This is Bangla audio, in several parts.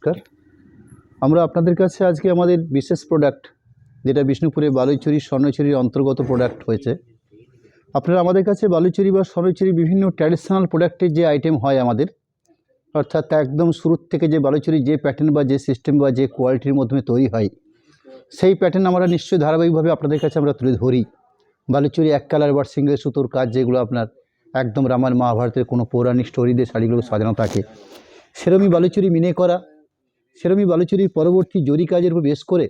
নমস্কার। আমরা আপনাদের কাছে আজকে আমাদের বিশেষ প্রোডাক্ট, যেটা বিষ্ণুপুরে বালুচুরি স্বর্ণচুরির অন্তর্গত প্রোডাক্ট হয়েছে। আপনারা আমাদের কাছে বালুচুরি বা স্বর্ণচুরি বিভিন্ন ট্র্যাডিশনাল প্রোডাক্টের যে আইটেম হয় আমাদের, অর্থাৎ একদম শুরুর থেকে যে বালুচুরি যে প্যাটার্ন বা যে সিস্টেম বা যে কোয়ালিটির মাধ্যমে তৈরি হয়, সেই প্যাটার্ন আমরা নিশ্চয়ই ধারাবাহিকভাবে আপনাদের কাছে আমরা তুলে ধরি। বালুচুরি এক কালার বা সিঙ্গেল সুতোর কাজ, যেগুলো আপনার একদম রামায়ণ মহাভারতের কোনো পৌরাণিক স্টোরি দিয়ে শাড়িগুলো সাজানো থাকে, সেরমই বালুচুরি মিনে করা, সেরমই বালুচুরির পরবর্তী জরি কাজের উপর বেশ করে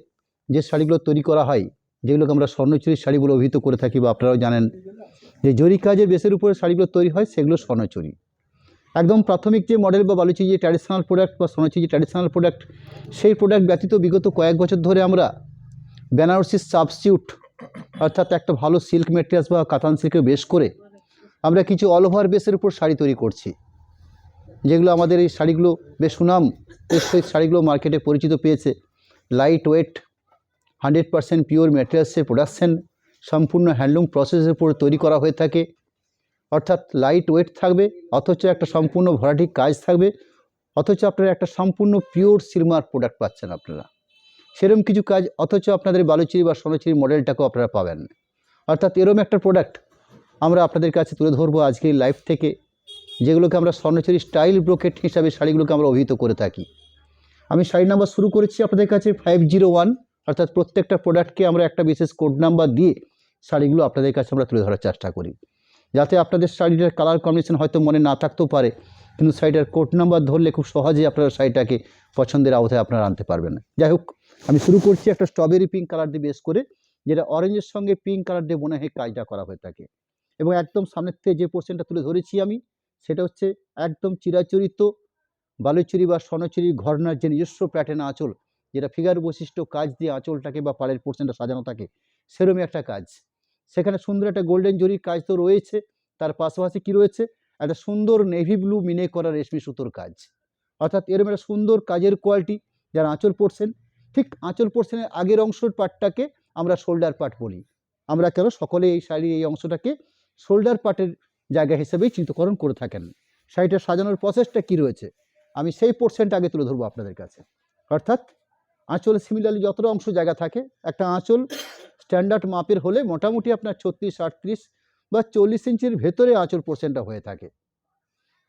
যে শাড়িগুলো তৈরি করা হয়, যেগুলোকে আমরা স্বর্ণচুরির শাড়ি বলে অভিহিত করে থাকি, বা আপনারাও জানেন যে জরি কাজের বেসের উপরে শাড়িগুলো তৈরি হয়, সেগুলো স্বর্ণচুরি। একদম প্রাথমিক যে মডেল বা বালুচুরি যে ট্র্যাডিশনাল প্রোডাক্ট বা স্বর্ণচুরি যে ট্র্যাডিশনাল প্রোডাক্ট, সেই প্রোডাক্ট ব্যতীত বিগত কয়েক বছর ধরে আমরা বেনারসির সাবস্টিটিউট, অর্থাৎ একটা ভালো সিল্ক মেটেরিয়ালস বা কাতান সিল্কের বেশ করে আমরা কিছু অল ওভার বেসের উপর শাড়ি তৈরি করছি, যেগুলো আমাদের এই শাড়িগুলো বেশ সুনাম, সেই শাড়িগুলো মার্কেটে পরিচিত পেয়েছে। লাইট ওয়েট, 100% পিওর ম্যাটেরিয়ালসের প্রোডাকশন, সম্পূর্ণ হ্যান্ডলুম প্রসেসের উপর তৈরি করা হয়ে থাকে। অর্থাৎ লাইট ওয়েট থাকবে, অথচ একটা সম্পূর্ণ ভরাটিক কাজ থাকবে, অথচ আপনারা একটা সম্পূর্ণ পিওর সিলমার প্রোডাক্ট পাচ্ছেন আপনারা। সেরকম কিছু কাজ, অথচ আপনাদের বালুচুরি বা স্বর্ণচুরি মডেলটাকেও আপনারা পাবেন। অর্থাৎ এরকম একটা প্রোডাক্ট আমরা আপনাদের কাছে তুলে ধরবো আজকের লাইভ থেকে, যেগুলোকে আমরা স্বর্ণচুরি স্টাইল ব্রোকেট হিসাবে শাড়িগুলোকে আমরা অভিহিত করে থাকি। আমি শাড়ি নাম্বার শুরু করেছি আপনাদের কাছে 501, অর্থাৎ প্রত্যেকটা প্রোডাক্টকে আমরা একটা বিশেষ কোড নাম্বার দিয়ে শাড়িগুলো আপনাদের কাছে আমরা তুলে ধরার চেষ্টা করি, যাতে আপনাদের শাড়িটার কালার কম্বিনেশন হয়তো মনে না থাকতেও পারে, কিন্তু শাড়িটার কোড নাম্বার ধরলে খুব সহজেই আপনারা শাড়িটাকে পছন্দের আওতায় আপনারা আনতে পারবেন। যাই হোক, আমি শুরু করছি একটা স্ট্রবেরি পিঙ্ক কালার দিয়ে বেশ করে, যেটা অরেঞ্জের সঙ্গে পিঙ্ক কালার দিয়ে মনে হয় কাজটা করা হয়ে থাকে। এবং একদম সামনের থেকে যে পোর্শনটা তুলে ধরেছি আমি, সেটা হচ্ছে একদম চিরাচরিত বালুচুরি বা স্বর্ণচুরির ঘরনার যে নিজস্ব প্যাটার্ন আঁচল, যেটা ফিগার বৈশিষ্ট্য কাজ দিয়ে আঁচলটাকে বা পাড়ের পোর্শনটা সাজানো থাকে, সেরকমই একটা কাজ। সেখানে সুন্দর একটা গোল্ডেন জরির কাজ তো রয়েছে, তার পাশাপাশি কি রয়েছে, একটা সুন্দর নেভি ব্লু মিনে করা রেশমি সুতোর কাজ। অর্থাৎ এরকম একটা সুন্দর কাজের কোয়ালিটি, যার আঁচল পোর্শন, ঠিক আঁচল পোর্শনের আগের অংশের পার্টটাকে আমরা শোল্ডার পার্ট বলি। আমরা কেন সকলে এই শাড়ির এই অংশটাকে শোল্ডার পার্টের জায়গা হিসেবেই চিন্তাকরণ করে থাকেন। শাড়িটা সাজানোর প্রসেসটা কি রয়েছে, আমি সেই পোর্শনটা আগে তুলে ধরবো আপনাদের কাছে। অর্থাৎ আঁচলে সিমিলারলি যতটা অংশ জায়গা থাকে, একটা আঁচল স্ট্যান্ডার্ড মাপের হলে মোটামুটি আপনার 36, 38 বা 40 ইঞ্চির ভেতরে আঁচল পোর্শনটা হয়ে থাকে।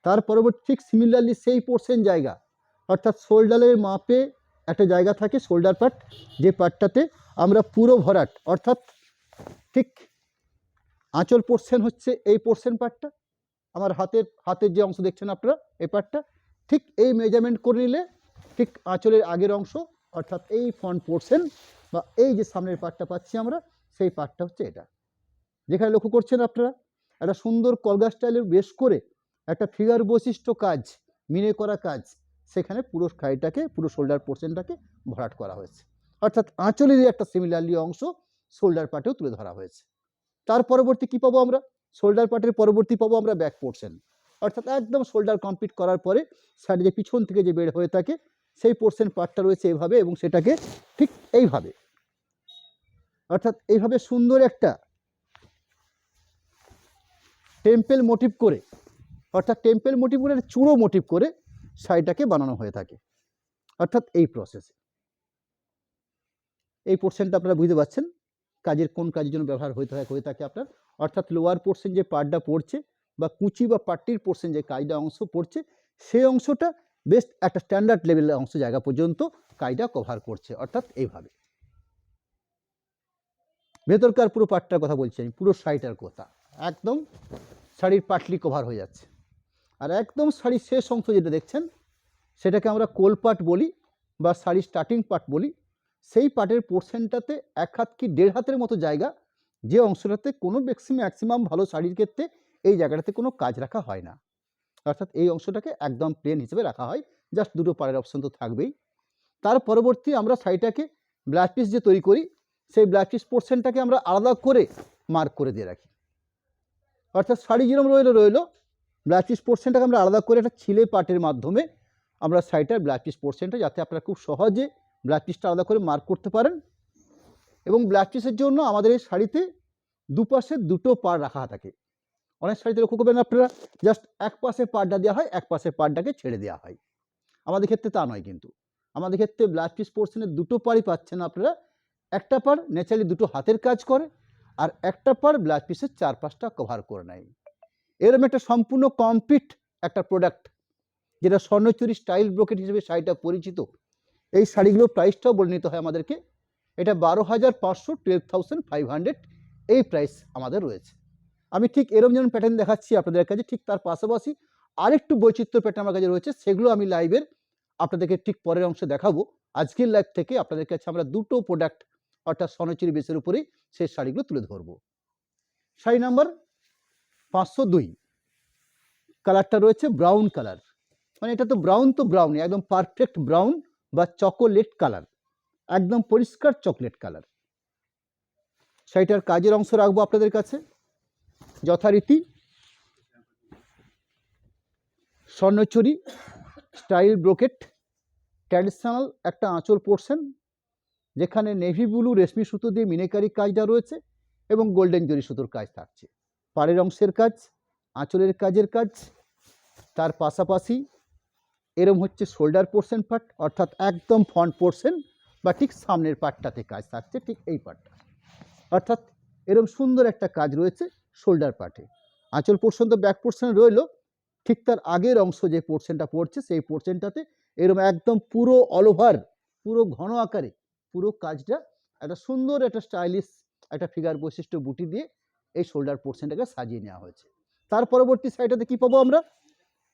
তার পরবর্তী ঠিক সিমিলারলি সেই পোর্শন জায়গা, অর্থাৎ শোল্ডারের মাপে একটা জায়গা থাকে শোল্ডার পার্ট, যে পার্টটাতে আমরা পুরো ভরাট, অর্থাৎ ঠিক আঁচল পোর্শন হচ্ছে এই পোর্শন পার্টটা, আমার হাতের যে অংশ দেখছেন আপনারা, এই পার্টটা ঠিক এই মেজারমেন্ট করে নিলে ঠিক আঁচলের আগের অংশ, অর্থাৎ এই ফ্রন্ট পোর্শন বা এই যে সামনের পার্টটা পাচ্ছি আমরা, সেই পার্টটা হচ্ছে এটা। যেখানে লক্ষ্য করছেন আপনারা, একটা সুন্দর কলগা স্টাইলের বেশ করে একটা ফিগার বৈশিষ্ট্য কাজ, মিনে করা কাজ, সেখানে পুরো শাড়িটাকে, পুরো শোল্ডার পোর্শনটাকে ভরাট করা হয়েছে। অর্থাৎ আঁচলেরই একটা সিমিলারলি অংশ শোল্ডার পার্টেও তুলে ধরা হয়েছে। তার পরবর্তী কি পাবো আমরা, শোল্ডার পার্টের পরবর্তী পাবো আমরা ব্যাক পোর্শন, অর্থাৎ একদম শোল্ডার কমপ্লিট করার পরে শাড়ি যে পিছন থেকে যে বের হয়ে থাকে, সেই পোর্শন পার্টটা রয়েছে এইভাবে, এবং সেটাকে ঠিক এইভাবে, অর্থাৎ এইভাবে সুন্দর একটা টেম্পেল মোটিভ করে, অর্থাৎ টেম্পেল মোটিভ করে চূড়ো মোটিভ করে শাড়িটাকে বানানো হয়ে থাকে। অর্থাৎ এই প্রসেসে এই পোর্শনটা আপনারা বুঝতে পারছেন কাজের কোন কাজের জন্য ব্যবহার হয়ে থাকে আপনার। অর্থাৎ লোয়ার পোর্শন যে পার্টটা পড়ছে বা কুচি বা পাট্টির পোর্শন যে কাজটা অংশ পড়ছে, সেই অংশটা বেশ একটা স্ট্যান্ডার্ড লেভেলের অংশ জায়গা পর্যন্ত কাজটা কভার করছে। অর্থাৎ এইভাবে ভেতরকার পুরো পার্টটার কথা বলছি আমি, পুরো শাড়িটার কথা, একদম শাড়ির পাটলি কভার হয়ে যাচ্ছে। আর একদম শাড়ির শেষ অংশ যেটা দেখছেন, সেটাকে আমরা কোল পার্ট বলি বা শাড়ির স্টার্টিং পার্ট বলি। সেই পার্টের পোর্শনটাতে 1 হাত কি 1.5 হাতের মতো জায়গা, যে অংশটাতে কোনো ম্যাক্সিমাম ভালো শাড়ির ক্ষেত্রে এই জায়গাটাতে কোনো কাজ রাখা হয় না। অর্থাৎ এই অংশটাকে একদম প্লেন হিসেবে রাখা হয়, জাস্ট দুটো পাড়ের অপশন তো থাকবেই। তার পরবর্তী আমরা শাড়িটাকে ব্লাউজ পিস যে তৈরি করি, সেই ব্লাউজ পিস পোর্শনটাকে আমরা আলাদা করে মার্ক করে দিয়ে রাখি। অর্থাৎ শাড়ি যেরকম রইলো ব্লাউজ পিস পোর্শনটাকে আমরা আলাদা করে একটা ছিলে পাটের মাধ্যমে আমরা শাড়িটার ব্লাউজ পিস পোর্শনটা, যাতে আপনারা খুব সহজে ব্লাউজ পিসটা আলাদা করে মার্ক করতে পারেন। এবং ব্লাউজ পিসের জন্য আমাদের এই শাড়িতে দুপাশে দুটো পাড় রাখা থাকে। অনেক শাড়িতে লক্ষ্য করবেন আপনারা, জাস্ট এক পাশে পাড়টা দেওয়া হয়, এক পাশে পাড়টাকে ছেড়ে দেওয়া হয়। আমাদের ক্ষেত্রে তা নয়, কিন্তু আমাদের ক্ষেত্রে ব্লাউজ পিস পোর্শনের দুটো পাড়ই পাচ্ছেন আপনারা। একটা পাড় ন্যাচারালি দুটো হাতের কাজ করে, আর একটা পাড় ব্লাউজ পিসের 4-5টা কভার করে নেয়। এরকম একটা সম্পূর্ণ কমপ্লিট একটা প্রোডাক্ট, যেটা স্বর্ণচুরি স্টাইল ব্রোকেট হিসেবে শাড়িটা পরিচিত। এই শাড়িগুলোর প্রাইসটাও বলে নিতে হয় আমাদেরকে। এটা 12,500, 12,500 এই প্রাইস আমাদের রয়েছে। আমি ঠিক এরকম যেমন প্যাটার্ন দেখাচ্ছি আপনাদের কাছে, ঠিক তার পাশাপাশি আরেকটু বৈচিত্র্য প্যাটার্ন আমার কাছে রয়েছে, সেগুলো আমি লাইভের আপনাদেরকে ঠিক পরের অংশে দেখাবো। আজকের লাইভ থেকে আপনাদের কাছে আমরা দুটো প্রোডাক্ট অর্থাৎ স্বর্ণচুরি বেসের উপরেই সেই শাড়িগুলো তুলে ধরবো। শাড়ি নাম্বার 502, কালারটা রয়েছে ব্রাউন কালার। মানে এটা তো ব্রাউনই, একদম পারফেক্ট ব্রাউন বা চকোলেট কালার, একদম পরিষ্কার চকলেট কালার। শাড়িটার কাজের অংশ রাখবো আপনাদের কাছে যথারীতি স্বর্ণচুরি স্টাইল ব্রোকেট ট্র্যাডিশনাল একটা আঁচল পোর্শন, যেখানে নেভি ব্লু রেশমি সুতো দিয়ে মিনেকারি কাজটা রয়েছে এবং গোল্ডেন জরি সুতোর কাজ থাকছে। পাড়ের অংশের কাজ, আঁচলের কাজের কাজ, তার পাশাপাশি এরম হচ্ছে শোল্ডার পোর্শন পার্ট, অর্থাৎ একদম ফ্রন্ট পোর্শন বা ঠিক সামনের পার্টটাতে কাজ থাকছে, ঠিক এই পার্টটা, অর্থাৎ এরম সুন্দর একটা কাজ রয়েছে শোল্ডার পার্টে। আঁচল পোর্শন তো ব্যাক পোর্শনে রইলো, ঠিক তার আগের অংশ যে পোর্শনটা পড়ছে সেই পোর্শনটাতে এরম একদম পুরো অল ওভার, পুরো ঘন আকারে পুরো কাজটা একটা সুন্দর একটা স্টাইলিশ একটা ফিগার বৈশিষ্ট্য বুটি দিয়ে এই শোল্ডার পোর্শনটাকে সাজিয়ে নেওয়া হয়েছে। তার পরবর্তী সাইডটাতে কী পাবো আমরা,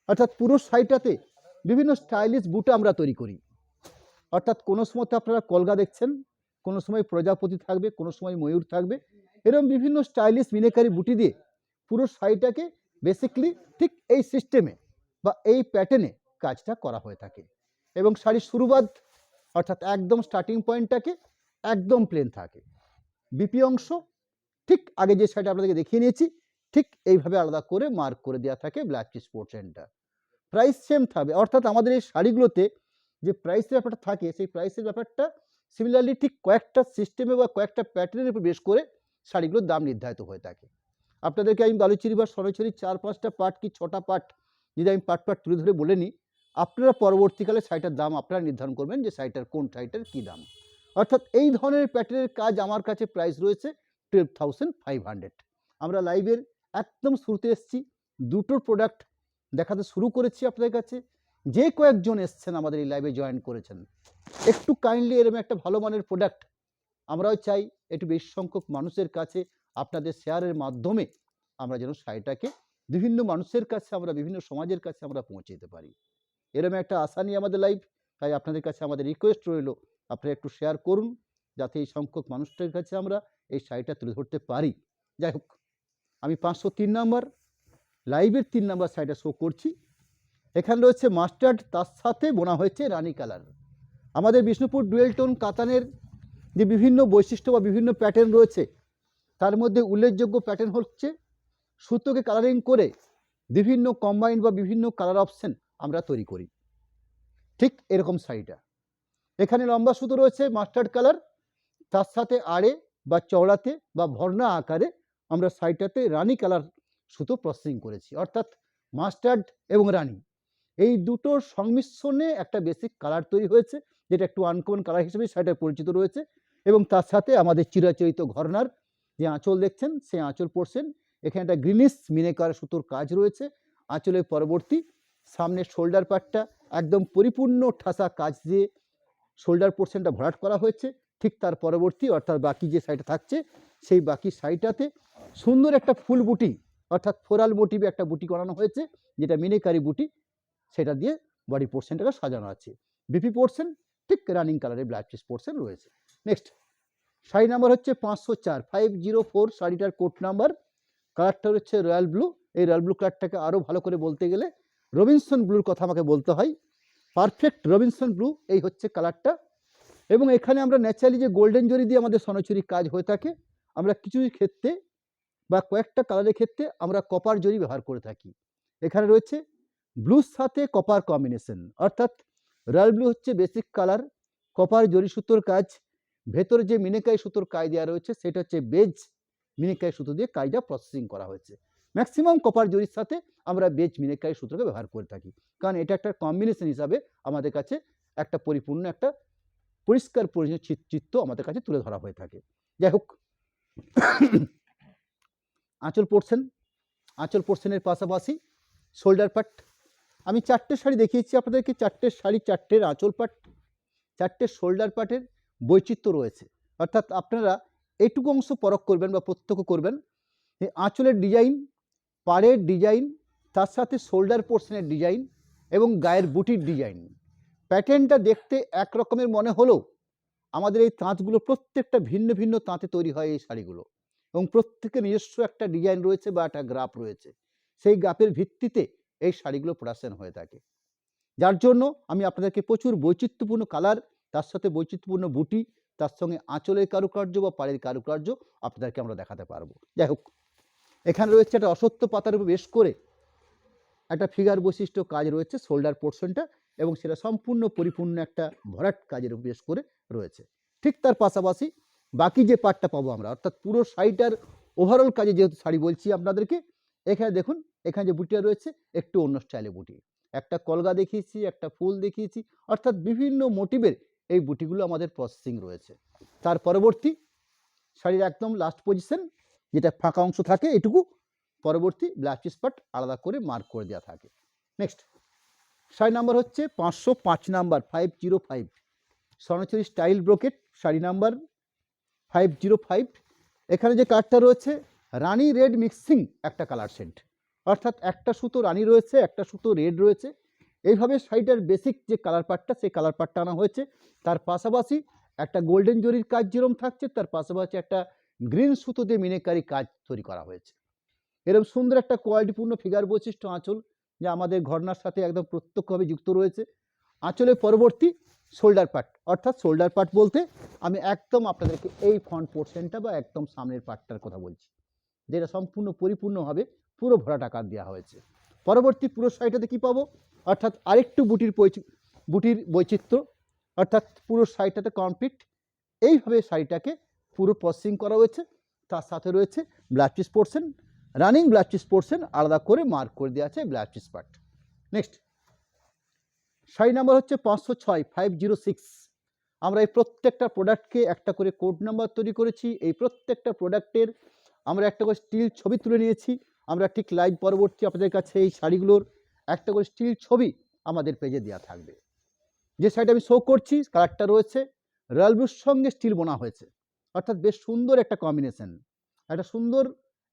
অর্থাৎ পুরো সাইডটাতে বিভিন্ন স্টাইলিশ বুটা আমরা তৈরি করি। অর্থাৎ কোনো সময় আপনারা কলগা দেখছেন, কোনো সময় প্রজাপতি থাকবে, কোনো সময় ময়ূর থাকবে, এরকম বিভিন্ন স্টাইলিশ মিনেকারি বুটি দিয়ে পুরো শাড়িটাকে বেসিক্যালি ঠিক এই সিস্টেমে বা এই প্যাটার্নে কাজটা করা হয়ে থাকে। এবং শাড়ির শুরুবাদ অর্থাৎ একদম স্টার্টিং পয়েন্টটাকে একদম প্লেন থাকে। বিপি অংশ ঠিক আগে যে শাড়িটা আপনাদেরকে দেখিয়ে নিয়েছি ঠিক এইভাবে আলাদা করে মার্ক করে দেওয়া থাকে ব্লাউজ পিস পোর্শনটা। প্রাইস সেম থাকবে, অর্থাৎ আমাদের এই শাড়িগুলোতে যে প্রাইসের ব্যাপারটা থাকে সেই প্রাইসের ব্যাপারটা সিমিলারলি ঠিক কয়েকটা সিস্টেমে বা কয়েকটা প্যাটার্নের উপর বেশ করে শাড়িগুলোর দাম নির্ধারিত হয়ে থাকে। আপনাদেরকে আমি বালুচুরি বা স্বর্ণচুরি 4-5টা পার্ট কি 6টা পার্ট যদি আমি পার্ট তুলে ধরে বলে নিই, আপনারা পরবর্তীকালে শাড়িটার দাম আপনারা নির্ধারণ করবেন যে শাড়িটার কোন শাড়িটার কী দাম। অর্থাৎ এই ধরনের প্যাটার্নের কাজ আমার কাছে প্রাইস রয়েছে 12,500। আমরা লাইভের একদম শুরুতে এসেছি, দুটোর প্রোডাক্ট দেখাতে শুরু করেছি আপনাদের কাছে। যে কয়েকজন এসছেন আমাদের এই লাইভে জয়েন করেছেন, একটু কাইন্ডলি এরকম একটা ভালো মানের প্রোডাক্ট আমরাও চাই একটু বেশি সংখ্যক মানুষের কাছে আপনাদের শেয়ারের মাধ্যমে আমরা যেন শাড়িটাকে বিভিন্ন মানুষের কাছে আমরা বিভিন্ন সমাজের কাছে আমরা পৌঁছে দিতে পারি, এরকম একটা আশা নিয়ে আমাদের লাইভ। তাই আপনাদের কাছে আমাদের রিকোয়েস্ট রইল আপনারা একটু শেয়ার করুন, যাতে এই সংখ্যক মানুষদের কাছে আমরা এই শাড়িটা তুলে ধরতে পারি। যাই হোক, আমি 503 নম্বর লাইভের 3 নম্বর শাড়িটা শো করছি। এখানে রয়েছে মাস্টার্ড, তার সাথে বোনা হয়েছে রানী কালার। আমাদের বিষ্ণুপুর ডুয়েল টোন কাতানের যে বিভিন্ন বৈশিষ্ট্য বা বিভিন্ন প্যাটার্ন রয়েছে, তার মধ্যে উল্লেখযোগ্য প্যাটার্ন হচ্ছে সুতোকে কালারিং করে বিভিন্ন কম্বাইন্ড বা বিভিন্ন কালার অপশন আমরা তৈরি করি। ঠিক এরকম শাড়িটা এখানে লম্বা সুতো রয়েছে মাস্টার্ড কালার, তার সাথে আড়ে বা চওড়াতে বা ভর্ণা আকারে আমরা শাড়িটাতে রানী কালার সুতো প্রসেসিং করেছি, অর্থাৎ মাস্টার্ড এবং রানী এই দুটোর সংমিশ্রণে একটা বেসিক কালার তৈরি হয়েছে, যেটা একটু আনকমন কালার হিসেবে শাড়িটা পরিচিত রয়েছে। এবং তার সাথে আমাদের চিরাচরিত ঘরনার যে আঁচল দেখছেন সেই আঁচল পোর্শন, এখানে একটা গ্রিনিশ মিনেকার সুতোর কাজ রয়েছে। আঁচলের পরবর্তী সামনের শোল্ডার পার্টটা একদম পরিপূর্ণ ঠাসা কাজ দিয়ে শোল্ডার পোর্শনটা ভরাট করা হয়েছে। ঠিক তার পরবর্তী অর্থাৎ বাকি যে শাড়িটা থাকছে সেই বাকি শাড়িটাতে সুন্দর একটা ফুল বুটি অর্থাৎ ফোরাল মোটিভে একটা বুটি করানো হয়েছে, যেটা মিনেকারি বুটি, সেটা দিয়ে বডি পোর্শনটাকে সাজানো আছে। বিপি পোর্শন ঠিক রানিং কালারের ব্লাউজ পিস পোর্শন রয়েছে। নেক্সট শাড়ি নাম্বার হচ্ছে 504, 504 শাড়িটার কোড নাম্বার। কালারটা হচ্ছে রয়্যাল ব্লু। এই রয়্যাল ব্লু কালারটাকে আরও ভালো করে বলতে গেলে রবিনসন ব্লুর কথা আমাকে বলতে হয়। পারফেক্ট রবিনসন ব্লু এই হচ্ছে কালারটা। এবং এখানে আমরা ন্যাচারালি যে গোল্ডেন জরি দিয়ে আমাদের স্বর্ণচুরি কাজ হয়ে থাকে, আমরা কিছু ক্ষেত্রে বা কয়েকটা কালারের ক্ষেত্রে আমরা কপার জরি ব্যবহার করে থাকি। এখানে রয়েছে ব্লুর সাথে কপার কম্বিনেশন, অর্থাৎ রয়্যাল ব্লু হচ্ছে বেসিক কালার, কপার জরি সুতোর কাজ, ভেতরে যে মিনেকাই সুতোর কাজ দেওয়া রয়েছে সেটা হচ্ছে বেজ মিনেকাই সুতো দিয়ে কাজটা প্রসেসিং করা হয়েছে। ম্যাক্সিমাম কপার জরির সাথে আমরা বেজ মিনেকাই সুতোকে ব্যবহার করে থাকি, কারণ এটা একটা কম্বিনেশন হিসাবে আমাদের কাছে একটা পরিপূর্ণ একটা পরিষ্কার পরিচ্ছন্ন চিত্র আমাদের কাছে তুলে ধরা হয়ে থাকে। যাই হোক, আঁচল পোর্শনের পাশাপাশি শোল্ডার পার্ট, আমি 4টে শাড়ি দেখিয়েছি আপনাদেরকে, 4টে শাড়ি 4টের আঁচল পার্ট, 4টে শোল্ডার পার্টের বৈচিত্র্য রয়েছে। অর্থাৎ আপনারা এইটুকু অংশ পরখ করবেন বা প্রত্যক্ষ করবেন যে আঁচলের ডিজাইন, পাড়ের ডিজাইন, তার সাথে শোল্ডার পোর্শনের ডিজাইন এবং গায়ের বুটির ডিজাইন, প্যাটার্নটা দেখতে এক রকমের মনে হলেও আমাদের এই তাঁতগুলো প্রত্যেকটা ভিন্ন ভিন্ন তাঁতে তৈরি হয় এই শাড়িগুলো, এবং প্রত্যেকের নিজস্ব একটা ডিজাইন রয়েছে বা একটা গ্রাফ রয়েছে। সেই গ্রাফের ভিত্তিতে এই শাড়িগুলো প্রোডাকশন হয়ে থাকে, যার জন্য আমি আপনাদেরকে প্রচুর বৈচিত্র্যপূর্ণ কালার, তার সাথে বৈচিত্র্যপূর্ণ বুটি, তার সঙ্গে আঁচলের কারুকার্য বা পাড়ের কারুকার্য আপনাদেরকে আমরা দেখাতে পারবো। যাই হোক, এখানে রয়েছে একটা অশ্বত্থ পাতার উপর বেশ করে একটা ফিগার বৈশিষ্ট্য কাজ রয়েছে শোল্ডার পোর্শনটা, এবং সেটা সম্পূর্ণ পরিপূর্ণ একটা ভরাট কাজের উপর বেশ করে রয়েছে। ঠিক তার পাশাপাশি বাকি যে পার্টটা পাবো আমরা, অর্থাৎ পুরো শাড়িটার ওভারঅল কাজে যেহেতু শাড়ি বলছি আপনাদেরকে, এখানে দেখুন, এখানে যে বুটিটা রয়েছে একটু অন্য স্টাইলে বুটি, একটা কলগা দেখিয়েছি, একটা ফুল দেখিয়েছি, অর্থাৎ বিভিন্ন মোটিভের এই বুটিগুলো আমাদের প্রসেসিং রয়েছে। তার পরবর্তী শাড়ির একদম লাস্ট পজিশন, যেটা ফাঁকা অংশ থাকে এটুকু, পরবর্তী ব্লাউজ পিস পার্ট আলাদা করে মার্ক করে দেওয়া থাকে। নেক্সট শাড়ি নাম্বার হচ্ছে 505 নাম্বার, 505, Swarnachuri style brocade, sari number 505। এখানে যে কালারটা রয়েছে রানি রেড মিক্সিং একটা কালার সেট, অর্থাৎ একটা সুতো রানি রয়েছে, একটা সুতো রেড রয়েছে। এইভাবে শাড়িটার বেসিক যে কালার পার্টটা, সেই কালার পার্টটা আনা হয়েছে। তার পাশাপাশি একটা গোল্ডেন জরির কাজ যেরকম থাকছে, তার পাশাপাশি একটা গ্রিন সুতো দিয়ে মিনেকারি কাজ তৈরি করা হয়েছে। এরকম সুন্দর একটা কোয়ালিটিপূর্ণ ফিগার বৈশিষ্ট্য আঁচল, যা আমাদের ঘটনার সাথে একদম প্রত্যক্ষভাবে যুক্ত রয়েছে। আঁচলের পরবর্তী শোল্ডার পার্ট, অর্থাৎ শোল্ডার পার্ট বলতে আমি একদম আপনাদেরকে এই ফ্রন্ট পোর্শনটা বা একদম সামনের পার্টটার কথা বলছি, যেটা সম্পূর্ণ পরিপূর্ণভাবে পুরো ভরাট আকার দেওয়া হয়েছে। পরবর্তী পুরো শাড়িটাতে কী পাবো, অর্থাৎ আরেকটু বুটির বৈচিত্র্য, অর্থাৎ পুরো শাড়িটাতে কমপ্লিট এইভাবে শাড়িটাকে পুরো প্রসেসিং করা হয়েছে। তার সাথে রয়েছে blouse piece portion, running blouse piece portion আলাদা করে মার্ক করে দেওয়া আছে blouse piece part. Next sari number হচ্ছে 506, 506। আমরা এই প্রত্যেকটা প্রোডাক্টকে একটা করে কোড নাম্বার তৈরি করেছি। এই প্রত্যেকটা প্রোডাক্টের আমরা একটা করে স্টিল ছবি তুলে নিয়েছি। আমরা ঠিক লাইভ পরবর্তী আপনাদের কাছে এই শাড়িগুলোর একটা করে স্টিল ছবি আমাদের পেজে দেওয়া থাকবে। যে শাড়িটা আমি শো করছি, কালারটা রয়েছে রয়্যাল ব্লুর সঙ্গে স্টিল বোনা হয়েছে, অর্থাৎ বেশ সুন্দর একটা কম্বিনেশন, একটা সুন্দর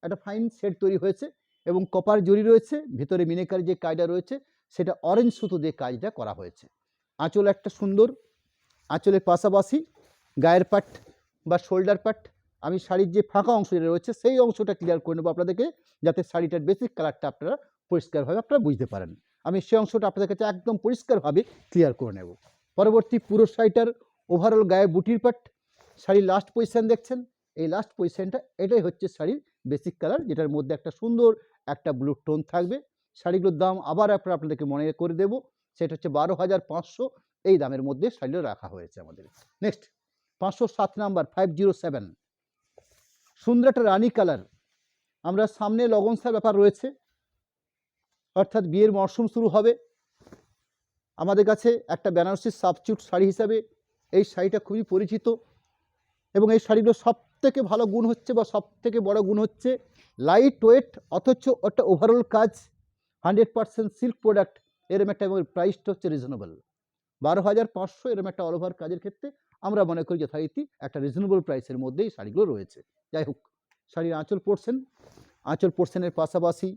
একটা ফাইন সেট তৈরি হয়েছে, এবং কপার জরি রয়েছে, ভিতরে মিনেকারি যে কাজটা রয়েছে সেটা অরেঞ্জ সুতো দিয়ে কাজটা করা হয়েছে। আঁচল একটা সুন্দর, আঁচলের পাশাপাশি গায়ের পাট বা শোল্ডার পাট, আমি শাড়ির যে ফাঁকা অংশ যেটা রয়েছে সেই অংশটা ক্লিয়ার করে নেবো আপনাদেরকে, যাতে শাড়িটার বেসিক কালারটা আপনারা পরিষ্কারভাবে আপনারা বুঝতে পারেন। আমি সেই অংশটা আপনাদের কাছে একদম পরিষ্কারভাবে ক্লিয়ার করে নেব। পরবর্তী পুরো শাড়িটার ওভারঅল গায়ে বুটির পাট, শাড়ির লাস্ট পজিশান দেখছেন, এই লাস্ট পজিশানটা এটাই হচ্ছে শাড়ির বেসিক কালার, যেটার মধ্যে একটা সুন্দর একটা ব্লু টোন থাকবে। শাড়িগুলোর দাম আবার আপনাদেরকে মনে করে দেবো, সেটা হচ্ছে 12,500, এই দামের মধ্যে শাড়িগুলো রাখা হয়েছে আমাদের। নেক্সট 507 নাম্বার, 507, সুন্দর একটা রানি কালার। আমরা সামনে লগনসার ব্যাপার রয়েছে, অর্থাৎ বিয়ের মরশুম শুরু হবে। আমাদের কাছে একটা বেনারসি সাবস্টিটিউট শাড়ি হিসাবে এই শাড়িটা খুবই পরিচিত, এবং এই শাড়িগুলো সবথেকে ভালো গুণ হচ্ছে বা সবথেকে বড় গুণ হচ্ছে লাইট ওয়েট, অথচ একটা ওভারঅল কাজ 100% সিল্ক প্রোডাক্ট, এরম একটা, এবং প্রাইসটা হচ্ছে রিজনেবল 12,500। এরম একটা অল ওভার কাজের ক্ষেত্রে আমরা মনে করি যথারীতি একটা রিজনেবল প্রাইসের মধ্যেই শাড়িগুলো রয়েছে। যাই হোক, শাড়ির আঁচল পোর্শনের পাশাপাশি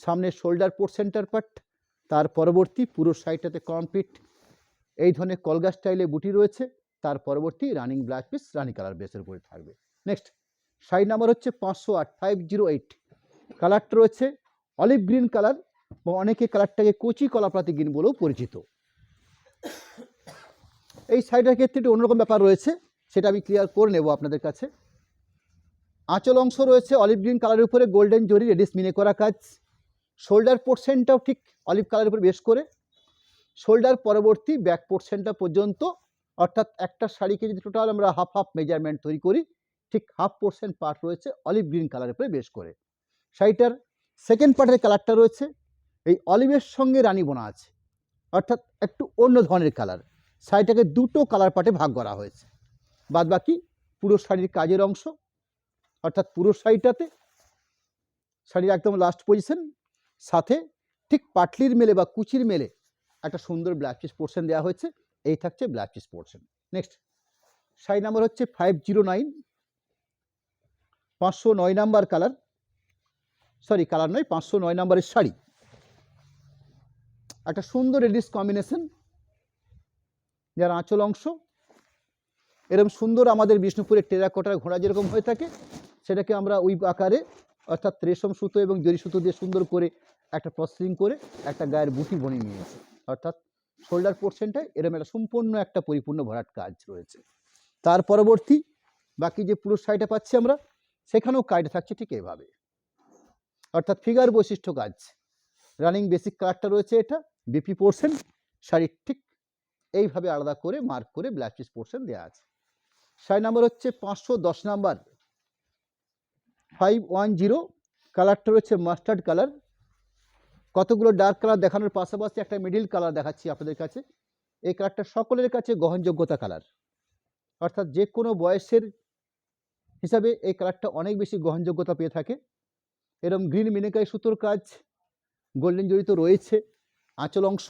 সামনের শোল্ডার পোর্শনটার পার্ট, তার পরবর্তী পুরো শাড়িটাতে কমপ্লিট এই ধরনের কলগা স্টাইলে বুটি রয়েছে। তার পরবর্তী রানিং ব্লাউজ পিস রানি কালার বেসের উপরে থাকবে। নেক্সট শাড়ি নাম্বার হচ্ছে 508, 508, কালারটা রয়েছে অলিভ গ্রিন কালার, বা অনেকে কালারটাকে কচি কলাপাতি গ্রিন বলেও পরিচিত। এই শাড়িটার ক্ষেত্রে একটু অন্যরকম ব্যাপার রয়েছে, সেটা আমি ক্লিয়ার করে নেব আপনাদের কাছে। আঁচল অংশ রয়েছে অলিভ গ্রিন কালারের উপরে গোল্ডেন জরি রেডিস মিনে করা কাজ। শোল্ডার পোর্শনটাও ঠিক অলিভ কালারের উপরে বেশ করে। শোল্ডার পরবর্তী ব্যাক পোর্শনটা পর্যন্ত, অর্থাৎ একটা শাড়িকে যদি টোটাল আমরা হাফ হাফ মেজারমেন্ট তৈরি করি, ঠিক হাফ পোর্শন পার্ট রয়েছে অলিভ গ্রিন কালারের উপরে বেশ করে। শাড়িটার সেকেন্ড পার্টের কালারটা রয়েছে এই অলিভের সঙ্গে রানি বোনা আছে, অর্থাৎ একটু অন্য ধরনের কালার। শাড়িটাকে দুটো কালার পার্টে ভাগ করা হয়েছে। বাদ বাকি পুরো শাড়ির কাজের অংশ, অর্থাৎ পুরো শাড়িটাতে শাড়ির একদম লাস্ট পজিশন, সাথে ঠিক পাটলির মেলে বা কুচির মেলে একটা সুন্দর ব্ল্যাক পিস পোর্শন দেওয়া হয়েছে। এই থাকছে black piece portion. Next sari number হচ্ছে 509, 509 নাম্বার কালার, সরি কালার নয়, 509 নাম্বারের শাড়ি। একটা সুন্দর রেডিশ কম্বিনেশন, যার আঁচল অংশ এরকম সুন্দর আমাদের বিষ্ণুপুরের টেরাকোটার ঘোড়া যেরকম হয়ে থাকে, সেটাকে আমরা উইপ আকারে অর্থাৎ রেশম সুতো এবং জরি সুতো দিয়ে সুন্দর করে একটা প্রসেসিং করে একটা গায়ের বুটি বনিয়ে নিয়েছে। অর্থাৎ শোল্ডার পোর্শনটায় এরকম একটা সম্পূর্ণ একটা পরিপূর্ণ ভরাট কাজ রয়েছে। তার পরবর্তী বাকি যে পুরো শাড়িটা পাচ্ছি আমরা, সেখানেও কাজটা থাকছে ঠিক এইভাবে, অর্থাৎ ফিগার বৈশিষ্ট্য কাজ। রানিং বেসিক কালারটা রয়েছে, এটা বিপি পোর্শন, শাড়ির ঠিক এইভাবে আলাদা করে মার্ক করে ব্ল্যাক পিস পোর্শন দেওয়া আছে। শাড়ি নাম্বার হচ্ছে 510 নাম্বার, 510, কালারটা রয়েছে মাস্টার্ড কালার। কতগুলো ডার্ক কালার দেখানোর পাশাপাশি একটা মিডিল কালার দেখাচ্ছি আপনাদের কাছে। এই কালারটা সকলের কাছে গ্রহণযোগ্যতা কালার, অর্থাৎ যে কোনো বয়সের হিসাবে এই কালারটা অনেক বেশি গ্রহণযোগ্যতা পেয়ে থাকে। এরকম গ্রিন মিনেকাই সুতোর কাজ, গোল্ডেন জড়ি তো রয়েছে। আঁচল অংশ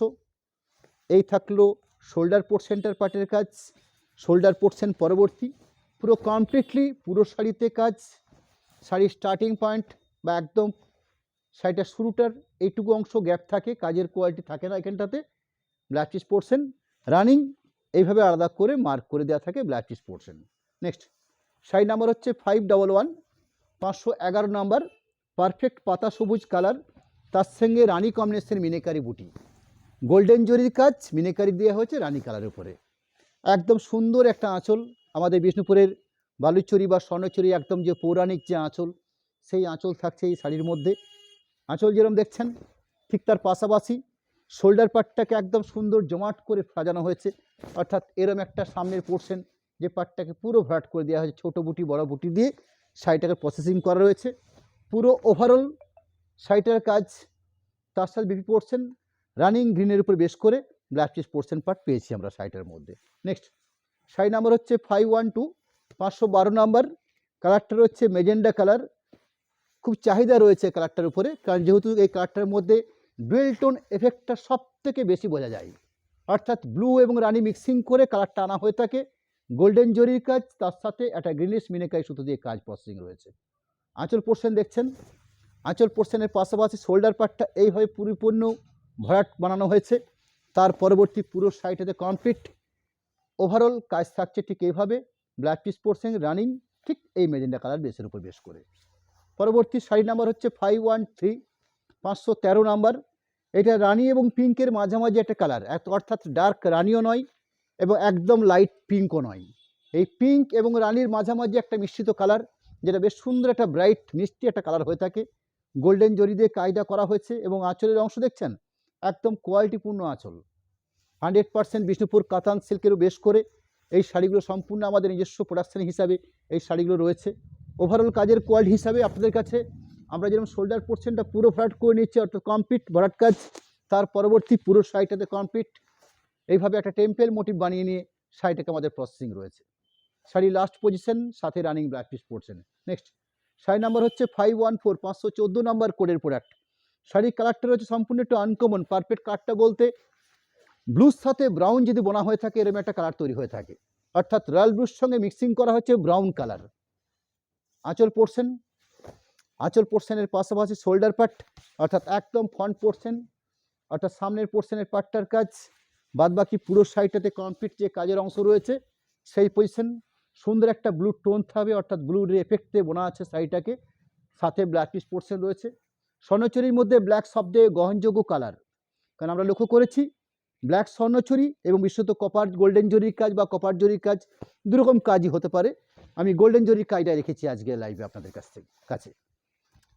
এই থাকলো শোল্ডার পোর্শনটার পার্টের কাজ, শোল্ডার পোর্শন পরবর্তী পুরো কমপ্লিটলি পুরো শাড়িতে কাজ। শাড়ির স্টার্টিং পয়েন্ট বা একদম শাড়িটার শুরুটার এইটুকু অংশ গ্যাপ থাকে, কাজের কোয়ালিটি থাকে না এখানটাতে। ব্ল্যাক পিস পোর্শন রানিং এইভাবে আলাদা করে মার্ক করে দেওয়া থাকে black piece portion. Next sari number হচ্ছে 511, 511 নাম্বার, পারফেক্ট পাতা সবুজ কালার, তার সঙ্গে রানী কম্বিনেশন মিনেকারি বুটি, গোল্ডেন জরির কাজ মিনেকারি দেওয়া হয়েছে রানী কালারের উপরে। একদম সুন্দর একটা আঁচল, আমাদের বিষ্ণুপুরের বালুচরি বা স্বর্ণচুরি একদম যে পৌরাণিক যে আঁচল, সেই আঁচল থাকছে এই শাড়ির মধ্যে। আঁচল যেরকম দেখছেন ঠিক তার পাশাপাশি শোল্ডার পার্টটাকে একদম সুন্দর জমাট করে সাজানো হয়েছে, অর্থাৎ এরম একটা সামনের পোর্শন যে পার্টটাকে পুরো ভরাট করে দেওয়া হয়েছে ছোটো বুটি বড় বুটি দিয়ে শাড়িটাকে প্রসেসিং করা রয়েছে। পুরো ওভারঅল শাড়িটার কাজ, তার সাথে বিপি পোর্শন রানিং গ্রিনের উপর বেশ করে ব্ল্যাক পিস পোর্শন পার্ট পেয়েছি আমরা শাড়িটার মধ্যে। নেক্সট শাড়ি নাম্বার হচ্ছে 512, 512 নাম্বার, কালারটা হচ্ছে মেজেন্ডা কালার। খুব চাহিদা রয়েছে কালারটার উপরে, কারণ যেহেতু এই কালারটার মধ্যে ডুয়েল টোন এফেক্টটা সব থেকে বেশি বোঝা যায়, অর্থাৎ ব্লু এবং রানি মিক্সিং করে কালারটা আনা হয়ে থাকে। গোল্ডেন জরির কাজ, তার সাথে একটা গ্রিনিশ মিনেকাই সুতো দিয়ে কাজ প্রসেসিং রয়েছে। আঁচল পোর্শন দেখছেন, আঁচল পোর্শনের পাশাপাশি শোল্ডার পার্টটা এইভাবে পরিপূর্ণ ভরাট বানানো হয়েছে। তার পরবর্তী পুরো শাড়িটাতে কমপ্লিট ওভারঅল কাজ থাকছে ঠিক এইভাবে, ব্ল্যাক পিস পোর্শন রানিং ঠিক এই মেজেন্ডা কালার বেসের উপর বেশ করে। পরবর্তী শাড়ি নাম্বার হচ্ছে 513, 513 নাম্বার, এটা রানি এবং পিঙ্কের মাঝামাঝি একটা কালার, অর্থাৎ ডার্ক রানিও নয় এবং একদম লাইট পিঙ্কও নয়। এই পিঙ্ক এবং রানির মাঝামাঝি একটা মিশ্রিত কালার, যেটা বেশ সুন্দর একটা ব্রাইট মিষ্টি একটা কালার হয়ে থাকে। গোল্ডেন জরি দিয়ে কাজটা করা হয়েছে এবং আঁচলের অংশ দেখছেন একদম কোয়ালিটিপূর্ণ আঁচল, 100% বিষ্ণুপুর কাতান সিল্কেরও বেশ করে এই শাড়িগুলো সম্পূর্ণ আমাদের নিজস্ব প্রোডাকশন হিসাবে এই শাড়িগুলো রয়েছে। ওভারঅল কাজের কোয়ালিটি হিসাবে আপনাদের কাছে আমরা যেরকম শোল্ডার পোর্শনটা পুরো ভরাট করে নিচ্ছি, অর্থাৎ কমপ্লিট ভরাট কাজ, তার পরবর্তী পুরো শাড়িটাতে কমপ্লিট এইভাবে একটা টেম্পেল মোটিভ বানিয়ে নিয়ে শাড়িটাকে আমাদের প্রসেসিং রয়েছে। শাড়ি লাস্ট পজিশন, সাথে running black piece portion. Next sari number হচ্ছে 514, 514 নাম্বার কোডের প্রোডাক্ট। শাড়ির কালারটা রয়েছে সম্পূর্ণ একটু আনকমন। পারফেক্ট কালারটা বলতে ব্লুর সাথে ব্রাউন যদি বোনা হয়ে থাকে এরকম একটা কালার তৈরি হয়ে থাকে, অর্থাৎ রয়্যাল ব্লুর সঙ্গে মিক্সিং করা হচ্ছে ব্রাউন কালার। আঁচল পোর্শন, আঁচল পোর্শনের পাশাপাশি শোল্ডার পার্ট, অর্থাৎ একদম ফ্রন্ট পোর্শন, অর্থাৎ সামনের পোর্শনের পার্টটার কাজ, বাদবাকি পুরো শাড়িটাতে কমপ্লিট যে কাজের অংশ রয়েছে সেই পজিশন। সুন্দর একটা ব্লু টোন থাকবে, অর্থাৎ ব্লুর এফেক্টে বোনা আছে শাড়িটাকে, সাথে ব্ল্যাক পিস পোর্শন রয়েছে। স্বর্ণচুরির মধ্যে ব্ল্যাক সবচেয়ে গ্রহণযোগ্য কালার, কারণ আমরা লক্ষ্য করেছি ব্ল্যাক স্বর্ণচুরি এবং বিশেষত কপার গোল্ডেন জরির কাজ বা কপার জরির কাজ দুরকম কাজই হতে পারে। আমি গোল্ডেন জরির কাজটা রেখেছি আজকে লাইভে আপনাদের কাছে।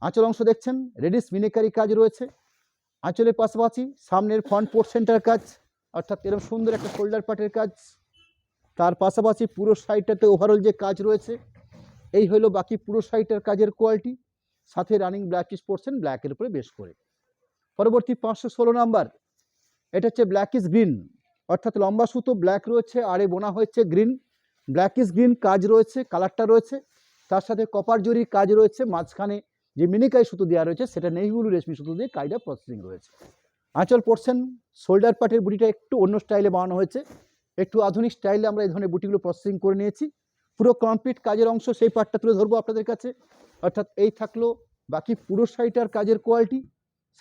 আঁচল অংশ দেখছেন রেডিশ মিনেকারি কাজ রয়েছে। আঁচলের পাশাপাশি সামনের ফ্রন্ট পোর্শনটার কাজ, অর্থাৎ এরকম সুন্দর একটা শোল্ডার পার্টের কাজ, তার পাশাপাশি পুরো শাড়িটাতে ওভারঅল যে কাজ রয়েছে এই হলো বাকি পুরো শাড়িটার কাজের কোয়ালিটি, সাথে রানিং ব্ল্যাক পিস পোর্শন ব্ল্যাকের উপরে বেশ করে। পরবর্তী 516 নাম্বার, এটা হচ্ছে ব্ল্যাক ইস গ্রিন, অর্থাৎ লম্বা সুতো ব্ল্যাক রয়েছে, আরে বোনা হয়েছে গ্রিন, ব্ল্যাক ইস গ্রিন কাজ রয়েছে, কালারটা রয়েছে, তার সাথে কপার জরির কাজ রয়েছে, মাঝখানে যে মিনিকাই সুতো দেওয়া রয়েছে সেটা নেভি ব্লু রেশমি সুতো দিয়ে কাজটা প্রসেসিং রয়েছে। আঁচল পোর্শন শোল্ডার পার্টের বুটিটা একটু অন্য স্টাইলে বানানো হয়েছে, একটু আধুনিক স্টাইলে আমরা এই ধরনের বুটিগুলো প্রসেসিং করে নিয়েছি। পুরো কমপ্লিট কাজের অংশ সেই পার্টটা তুলে ধরবো আপনাদের কাছে। অর্থাৎ এই থাকলো বাকি পুরো শাড়িটার কাজের কোয়ালিটি,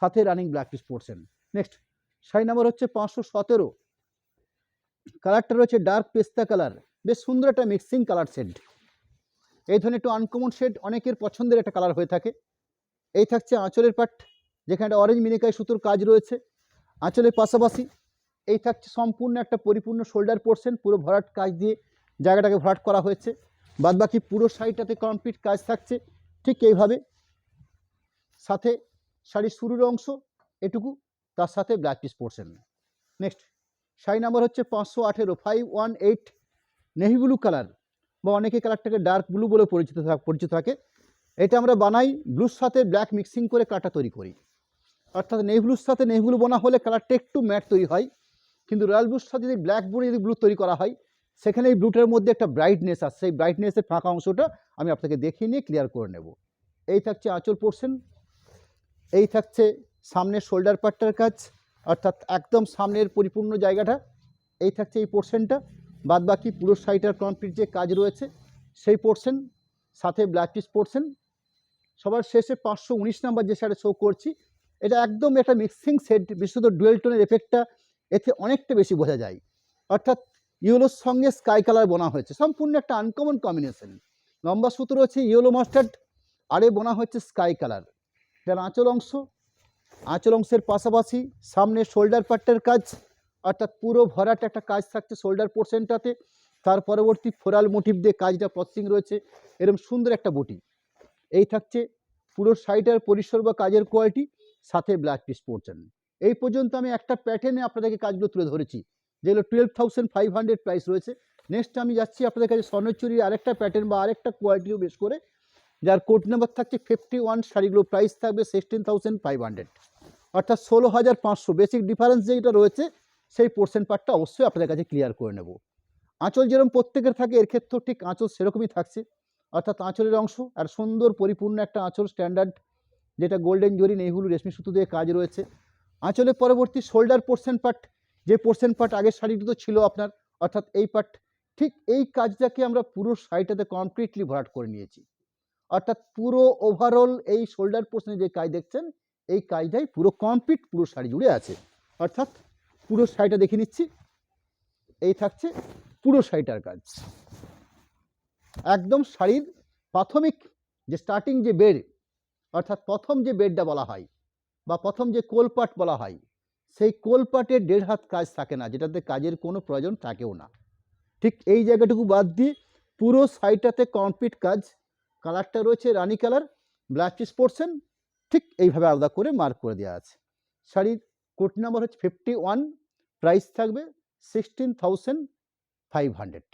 সাথে running black piece portion. Next sari number হচ্ছে 517, কালারটা রয়েছে ডার্ক পেস্তা কালার, বেশ সুন্দর একটা মিক্সিং কালার শেড। এই ধরনের একটু আনকমন শেড অনেকের পছন্দের একটা কালার হয়ে থাকে। এই থাকছে আঁচলের পাট, যেখানে একটা অরেঞ্জ মিনিকাই সুতোর কাজ রয়েছে। আঁচলের পাশাপাশি এই থাকছে সম্পূর্ণ একটা পরিপূর্ণ শোল্ডার পোর্শন, পুরো ভরাট কাজ দিয়ে জায়গাটাকে ভরাট করা হয়েছে। বাদবাকি পুরো শাড়িটাতে কমপ্লিট কাজ থাকছে ঠিক এইভাবে, সাথে শাড়ির শুরুর অংশ এটুকু, তার সাথে black piece portion. Next sari number হচ্ছে 518, 518 নেভি ব্লু কালার, বা অনেকে কালারটাকে ডার্ক ব্লু বলে পরিচিত থাকে। এটা আমরা বানাই ব্লুর সাথে ব্ল্যাক মিক্সিং করে কালারটা তৈরি করি। অর্থাৎ নেভি ব্লুর সাথে নেভি ব্লু বোনা হলে কালারটা একটু ম্যাট তৈরি হয়, কিন্তু রয়্যাল ব্লুর সাথে যদি ব্ল্যাক ব্লু তৈরি করা হয় সেখানে এই ব্লুটার মধ্যে একটা ব্রাইটনেস আসে, সেই ব্রাইটনেসের ফাঁকা অংশটা আমি আপনাকে দেখিয়ে নিয়ে ক্লিয়ার করে নেব। এই থাকছে আঁচল পোর্শন, এই থাকছে সামনের শোল্ডার পার্টটার কাজ, অর্থাৎ একদম সামনের পরিপূর্ণ জায়গাটা, এই থাকছে এই পোর্শনটা। বাদবাকি পুরো শাড়িটার কমপ্লিট যে কাজ রয়েছে সেই পোর্শন, সাথে ব্ল্যাক পিস পোর্শন। সবার শেষে 519 নাম্বার যে শাড়ি শো করছি, এটা একদম একটা মিক্সিং সেট, বিশেষত ডুয়েল টোনের এফেক্টটা এতে অনেকটা বেশি বোঝা যায়। অর্থাৎ ইয়েলোর সঙ্গে স্কাই কালার বোনা হয়েছে, সম্পূর্ণ একটা আনকমন কম্বিনেশন। লম্বা সুতো রয়েছে ইয়েলো মাস্টার্ড, আরে বোনা হচ্ছে স্কাই কালার। এটার আঁচল অংশের পাশাপাশি সামনে শোল্ডার পার্টের কাজ, অর্থাৎ পুরো ভরাট একটা কাজ থাকছে শোল্ডার পোর্শনটাতে। তার পরবর্তী ফ্লোরাল মোটিভ দিয়ে কাজটা প্রসেসিং রয়েছে, এরকম সুন্দর একটা বুটি। এই থাকছে পুরো শাড়িটার পরিসর বা কাজের কোয়ালিটি, সাথে ব্ল্যাক পিস পোর্শন। এই পর্যন্ত আমি একটা প্যাটার্নে আপনাদেরকে কাজগুলো তুলে ধরেছি, যেগুলো 12,500 প্রাইস রয়েছে। নেক্সট আমি যাচ্ছি আপনাদের কাছে স্বর্ণচুরির আরেকটা প্যাটার্ন বা আরেকটা কোয়ালিটিও বেশ করে, যার কোড নাম্বার থাকছে 51, শাড়িগুলো প্রাইস থাকবে 16,500, অর্থাৎ 16,500। বেসিক ডিফারেন্স যেটা রয়েছে সেই পোর্শন পার্টটা অবশ্যই আপনাদের কাছে ক্লিয়ার করে নেব। আঁচল যেরকম প্রত্যেকের থাকে, এর ক্ষেত্রেও ঠিক আঁচল সেরকমই থাকছে, অর্থাৎ আঁচলের অংশ আর সুন্দর পরিপূর্ণ একটা আঁচল স্ট্যান্ডার্ড, যেটা গোল্ডেন জরি নেভি ব্লু রেশমি সুতো দিয়ে কাজ রয়েছে। আঁচলের পরবর্তী শোল্ডার পোর্শন পার্ট, যে পোর্শন পার্ট আগের শাড়িটিতে ছিল আপনার, অর্থাৎ এই পার্ট, ঠিক এই কাজটাকে আমরা পুরো শাড়িটাতে কমপ্লিটলি ভরাট করে নিয়েছি। অর্থাৎ পুরো ওভারঅল এই শোল্ডার পোর্শনে যে কাজ দেখছেন, এই কাজটাই পুরো কমপ্লিট পুরো শাড়ি জুড়ে আছে। অর্থাৎ পুরো শাড়িটা দেখে নিচ্ছি, এই থাকছে পুরো শাড়িটার কাজ। একদম শাড়ির প্রাথমিক যে স্টার্টিং যে বেড, অর্থাৎ প্রথম যে বেডটা বলা হয় বা প্রথম যে কোলপাট বলা হয়, সেই কোলপাটের 1.5 হাত কাজ থাকে না, যেটাতে কাজের কোনো প্রয়োজন থাকেও না। ঠিক এই জায়গাটুকু বাদ দিয়ে পুরো শাড়িটাতে কমপ্লিট কাজ। কালারটা রয়েছে রানি কালার, ব্ল্যাক পিস পোর্শন, ঠিক এইভাবে আলাদা করে মার্ক করে দেওয়া আছে। শাড়ির কোড নাম্বার হচ্ছে 51, প্রাইস থাকবে 16,500,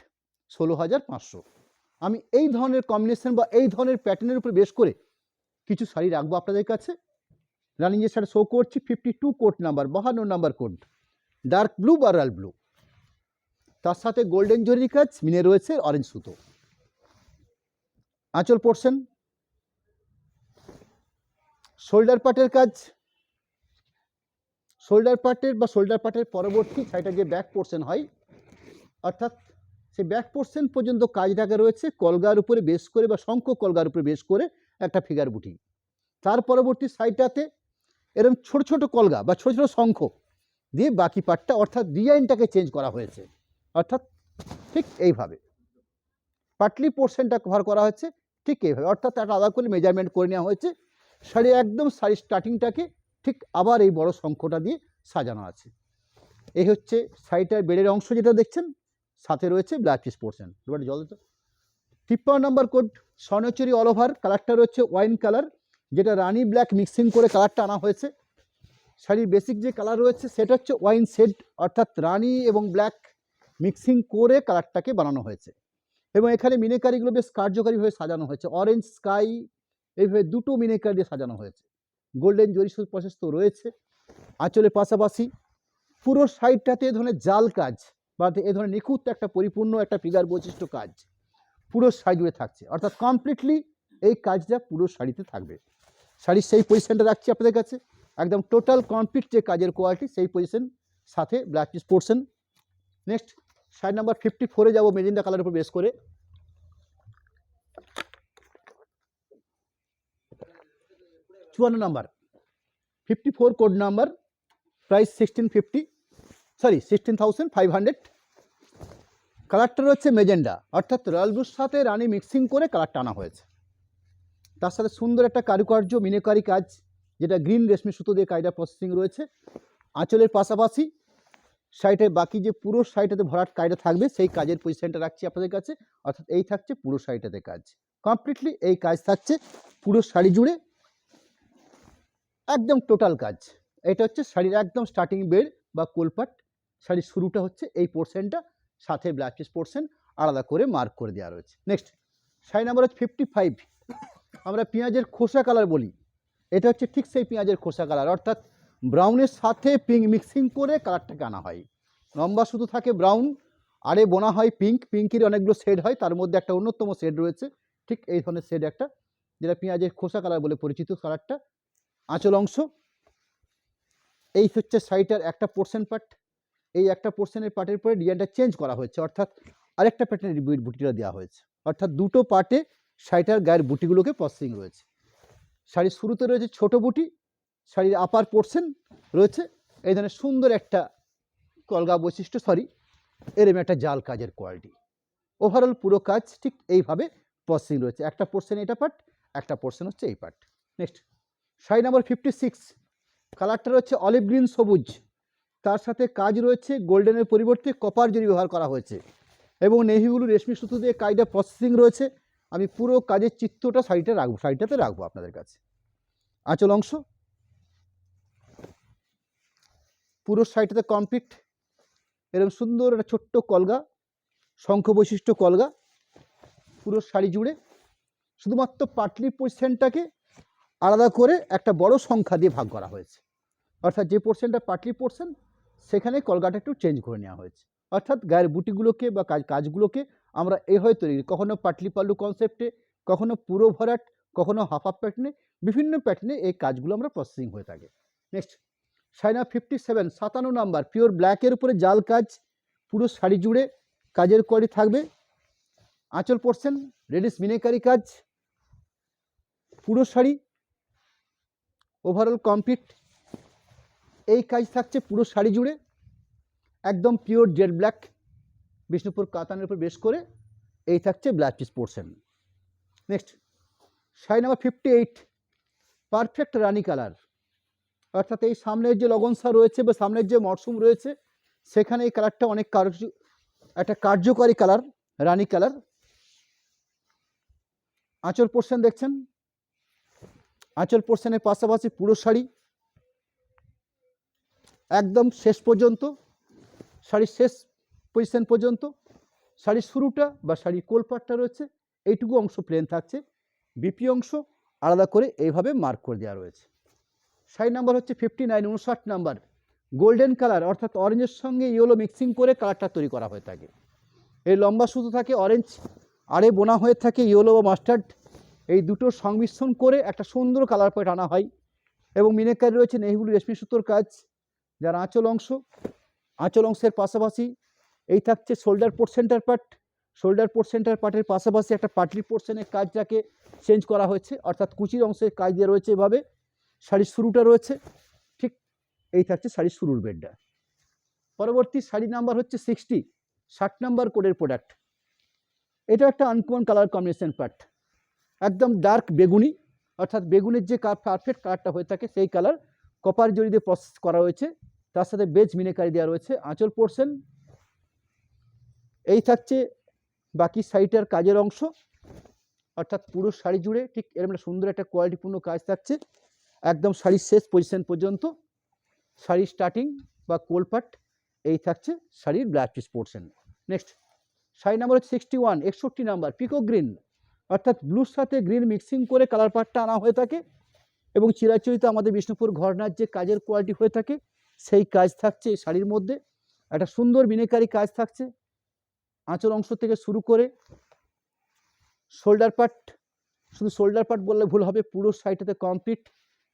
16,500। আমি এই ধরনের কম্বিনেশন বা এই ধরনের প্যাটার্নের উপর বেশ করে কিছু শাড়ি রাখবো আপনাদের কাছে। রানিং যে শাড়ি শো করছি 52 code number, 52 number code, dark blue বা রয়্যাল ব্লু, তার সাথে গোল্ডেন জরির কাজ, মিনে রয়েছে অরেঞ্জ সুতো। আঁচল পোর্শন, শোল্ডার পার্টের কাজ, শোল্ডার পার্টের পরবর্তী শাড়িটা যে ব্যাক পোর্শন হয়, অর্থাৎ সেই ব্যাক পোর্শন পর্যন্ত কাজটাকে রয়েছে কলগার উপরে বেশ করে বা শঙ্খ কলগার উপরে বেশ করে একটা ফিগার বুটি। তার পরবর্তী সাইডটাতে এরকম ছোট ছোট কলগা বা ছোট ছোট শঙ্খ দিয়ে বাকি পার্টটা, অর্থাৎ ডিজাইনটাকে চেঞ্জ করা হয়েছে। অর্থাৎ ঠিক এইভাবে পাটলি পোর্শনটা কভার করা হয়েছে, ঠিক এইভাবে, অর্থাৎ একটা আলাদা করে মেজারমেন্ট করে নেওয়া হয়েছে। শাড়ি একদম শাড়ির স্টার্টিংটাকে ঠিক আবার এই বড় শঙ্খটা দিয়ে সাজানো আছে। এই হচ্ছে শাড়িটার বেডের অংশ যেটা দেখছেন, সাথে রয়েছে ব্ল্যাক পিস পোর্শন। এবার জল দিতে 53 number code, Swarnachari all over, কালারটা রয়েছে ওয়াইন কালার, যেটা রানি ব্ল্যাক মিক্সিং করে কালারটা আনা হয়েছে। শাড়ির বেসিক যে কালার রয়েছে সেটা হচ্ছে ওয়াইন শেড, অর্থাৎ রানি এবং ব্ল্যাক মিক্সিং করে কালারটাকে বানানো হয়েছে। এবং এখানে মিনেকারিগুলো বেশ কার্যকারীভাবে সাজানো হয়েছে, অরেঞ্জ স্কাই এইভাবে দুটো মিনেকারি দিয়ে সাজানো হয়েছে। গোল্ডেন জরি প্রসেস তো রয়েছে। আঁচলের পাশাপাশি পুরো সাইডটাতে এ ধরনের জাল কাজ বা এ ধরনের নিখুঁত একটা পরিপূর্ণ একটা ফিগার বৈশিষ্ট্য কাজ পুরো শাড়ি জুড়ে থাকছে, অর্থাৎ কমপ্লিটলি এই কাজটা পুরো শাড়িতে থাকবে। শাড়ির সেই পজিশনটা রাখছি আপনাদের কাছে, একদম টোটাল কমপ্লিট যে কাজের কোয়ালিটি সেই পজিশন, সাথে blouse piece portion. Next sari number 54-এ যাবো, মেজেন্টা কালারের উপর বেস করে। চুয়ান্ন নাম্বার 54 কোড নাম্বার, প্রাইস 16,500। কালারটা হচ্ছে মেজেন্ডা, অর্থাৎ রয়্যাল ব্লুর সাথে রানি মিক্সিং করে কালারটা আনা হয়েছে। তার সাথে সুন্দর একটা কারুকার্য মিনাকারি কাজ, যেটা গ্রিন রেশমি সুতো দিয়ে কাজটা প্রসেসিং রয়েছে। আঁচলের পাশাপাশি শাড়িটায় বাকি যে পুরো শাড়িটাতে ভরাট কাজটা থাকবে সেই কাজের পজিশনটা রাখছি আপনাদের কাছে, অর্থাৎ এই থাকছে পুরো শাড়িটাতে কাজ, কমপ্লিটলি এই কাজ থাকছে পুরো শাড়ি জুড়ে, একদম টোটাল কাজ। এটা হচ্ছে শাড়ির একদম স্টার্টিং বেড বা কোলপাট, শাড়ির শুরুটা হচ্ছে এই পোর্শনটা, সাথে ব্লাউজ পিস পোর্শন আলাদা করে মার্ক করে দেওয়া রয়েছে। নেক্সট শাড়ি নাম্বার হচ্ছে 55, আমরা পেঁয়াজের খোসা কালার বলি, এটা হচ্ছে ঠিক সেই পেঁয়াজের খোসা কালার, অর্থাৎ ব্রাউনের সাথে পিঙ্ক মিক্সিং করে কালারটাকে আনা হয়। লম্বা শুধু থাকে ব্রাউন, আরে বোনা হয় পিঙ্ক, পিঙ্কের অনেকগুলো শেড হয়, তার মধ্যে একটা অন্যতম শেড রয়েছে ঠিক এই ধরনের শেড একটা, যেটা পেঁয়াজের খোসা কালার বলে পরিচিত কালারটা। আঁচল অংশ, এই হচ্ছে শাড়িটার একটা পোর্শন পার্ট, এই একটা পোর্শনের পার্টের পরে ডিজাইনটা চেঞ্জ করা হয়েছে, অর্থাৎ আরেকটা প্যাটার্নের বুটিটা দেওয়া হয়েছে, অর্থাৎ দুটো পার্টে শাড়িটার গায়ের বুটিগুলোকে প্রসেসিং রয়েছে। শাড়ির শুরুতে রয়েছে ছোট বুটি, শাড়ির আপার পোর্শন রয়েছে এই ধরনের সুন্দর একটা কলগা বৈশিষ্ট্য, এরম একটা জাল কাজের কোয়ালিটি। ওভারঅল পুরো কাজ ঠিক এইভাবে প্রসেসিং রয়েছে, একটা পোর্শন এটা পার্ট, একটা পোর্শন হচ্ছে এই পার্ট। নেক্সট শাড়ি নাম্বার 56, কালারটা রয়েছে অলিভ গ্রিন সবুজ, তার সাথে কাজ রয়েছে গোল্ডেনের পরিবর্তে কপার জরি ব্যবহার করা হয়েছে, এবং নেভি ব্লু রেশমি সুতো দিয়ে কাজটা প্রসেসিং রয়েছে। আমি পুরো কাজের চিত্রটা শাড়িটাতে রাখবো আপনাদের কাছে। আঁচল অংশ, পুরো শাড়িটাতে কমপ্লিট এরকম সুন্দর একটা ছোট্ট কলগা, শঙ্খ বৈশিষ্ট্য কলগা পুরো শাড়ি জুড়ে, শুধুমাত্র পাটলি পোর্শনটাকে আলাদা করে একটা বড় সংখ্যা দিয়ে ভাগ করা হয়েছে, অর্থাৎ যে পোর্শনটা পাটলি পোর্শন সেখানে কলগাটা একটু চেঞ্জ করে নেওয়া হয়েছে, অর্থাৎ গায়ের বুটিগুলোকে বা কাজগুলোকে আমরা এইভাবে তৈরি করি, কখনো পাটলি পাল্লু কনসেপ্টে, কখনো পুরো ভরাট, কখনো হাফ হাফ প্যাটার্নে, বিভিন্ন প্যাটার্নে এই কাজগুলো আমরা প্রসেসিং হয়ে থাকে। Next sari number 57, 57 number, pure ব্ল্যাকের উপরে জাল কাজ, পুরো শাড়ি জুড়ে কাজের কোয়ালিটি থাকবে। আঁচল পোর্শন রেডিশ মিনাকারি কাজ, পুরো শাড়ি ওভারঅল কমপ্লিট এই কাজ থাকছে পুরো শাড়ি জুড়ে, একদম পিওর জেড ব্ল্যাক বিষ্ণুপুর কাতানের উপর বেশ করে এই থাকছে blouse piece portion. Next sari number 58, perfect রানি কালার, অর্থাৎ এই সামনের যে লগনসা রয়েছে বা সামনের যে মরশুম রয়েছে সেখানে এই কালারটা অনেক একটা কার্যকরী কালার, রানি কালার। আঁচল পোর্শন দেখছেন, আঁচল পোর্শনের পাশাপাশি পুরো শাড়ি একদম শেষ পর্যন্ত, শাড়ির শেষ পজিশন পর্যন্ত শাড়ির শুরুটা বা শাড়ির কোলপাটটা রয়েছে এইটুকু অংশ প্লেন থাকছে, বিপি অংশ আলাদা করে এইভাবে মার্ক করে দেওয়া রয়েছে। শাড়ি নাম্বার হচ্ছে 59, 59 নাম্বার, গোল্ডেন কালার, অর্থাৎ অরেঞ্জের সঙ্গে ইয়েলো মিক্সিং করে কালারটা তৈরি করা হয়ে থাকে। এই লম্বা সুতো থাকে অরেঞ্জ, আরে বোনা হয়ে থাকে ইয়েলো বা মাস্টার্ড, এই দুটোর সংমিশ্রণ করে একটা সুন্দর কালার পয়েন্ট আনা হয়, এবং মিনাকারি রয়েছে নেভি ব্লু রেশমি সুতোর কাজ। যার আঁচল অংশ, আঁচল অংশের পাশাপাশি এই থাকছে শোল্ডার পোর্শনটার পার্ট, শোল্ডার পোর্শনটার পার্টের পাশাপাশি একটা পাটলি পোর্শনের কাজটাকে চেঞ্জ করা হয়েছে, অর্থাৎ কুচির অংশের কাজ দিয়ে রয়েছে এভাবে। শাড়ির শুরুটা রয়েছে ঠিক এই থাকছে শাড়ির শুরুর বেডটা। পরবর্তী শাড়ি নাম্বার হচ্ছে 60, 60 নাম্বার কোডের প্রোডাক্ট, এটা একটা আনকমন কালার কম্বিনেশন পার্ট, একদম ডার্ক বেগুনি, অর্থাৎ বেগুনের যে পারফেক্ট কালারটা হয়ে থাকে সেই কালার কপার জড়ি দিয়ে প্রসেস করা হয়েছে, তার সাথে বেজ মিনাকারি দেওয়া রয়েছে। আঁচল পোর্শন এই থাকছে বাকি শাড়িটার কাজের অংশ, অর্থাৎ পুরো শাড়ি জুড়ে ঠিক এরকম একটা সুন্দর একটা কোয়ালিটিপূর্ণ কাজ থাকছে, একদম শাড়ির শেষ পজিশন পর্যন্ত। শাড়ির স্টার্টিং বা কোলপাট এই থাকছে শাড়ির blouse piece portion. Next sari number হচ্ছে 61, 61 নাম্বার, পিকো গ্রিন, অর্থাৎ ব্লুর সাথে গ্রিন মিক্সিং করে কালার পার্টটা আনা হয়ে থাকে, এবং চিরাচরিত আমাদের বিষ্ণুপুর ঘরনার যে কাজের কোয়ালিটি হয়ে থাকে সেই কাজ থাকছে এই শাড়ির মধ্যে। একটা সুন্দর মিনাকারি কাজ থাকছে আঁচল অংশ থেকে শুরু করে শোল্ডার পার্ট, শুধু শোল্ডার পার্ট বললে ভুল হবে, পুরো সাইডটাতে কমপ্লিট